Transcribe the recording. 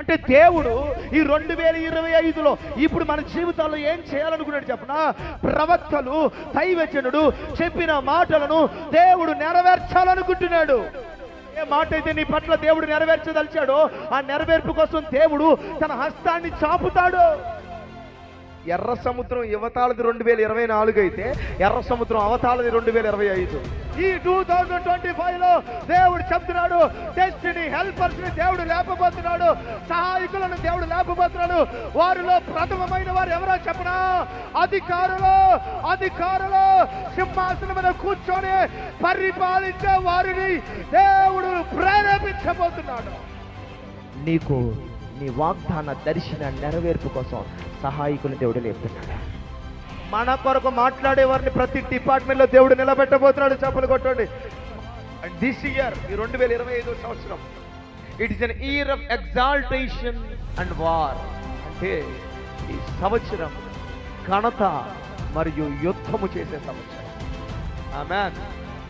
అంటే దేవుడు ఈ 2025లో ఇప్పుడు మన జీవితాల్లో ఏం చేయాలనుకున్నాడు చెప్పనా? ప్రవక్తలు, దైవజనుడు చెప్పిన మాటలను దేవుడు నెరవేర్చాలనుకుంటున్నాడు. ఏ మాట అయితే నీ పట్ల దేవుడు నెరవేర్చదలిచాడో ఆ నెరవేర్పు కోసం దేవుడు తన హస్తాన్ని చాపుతాడు. ఎర్ర సముద్రం యువతాలది 2024 అయితే ఎర్ర సముద్రం అవతాలది 2025. ఈ 2025లో దేవుడు చెప్తున్నాడు, డెస్టినీ హెల్పర్స్ ని దేవుడు లేపబోతున్నాడు, సహాయకులను దేవుడు లేపబోతున్నాడు. వారిలో ప్రథమమైన వారు ఎవరో చెప్పనా? అధికారులు సింహాసనం మీద కూర్చొని పరిపాలించే వారిని దేవుడు ప్రేరేపించబోతున్నాడు. నీకు నీ వాగ్దాన దర్శన నెరవేర్పు కోసం సహాయకులు దేవుడు లేపుతున్నాడు. మన కొరకు మాట్లాడే వారిని ప్రతి డిపార్ట్మెంట్లో దేవుడు నిలబెట్టబోతున్నాడు. చెప్పలు కొట్టండి. అండ్ దిస్ ఇయర్, ఈ 2025 సంవత్సరం, it is an year of exaltation and war. అంటే ఈ సంవత్సరం ఘనత మరియు యుద్ధము చేసే సంవత్సరం. ఆమేన్.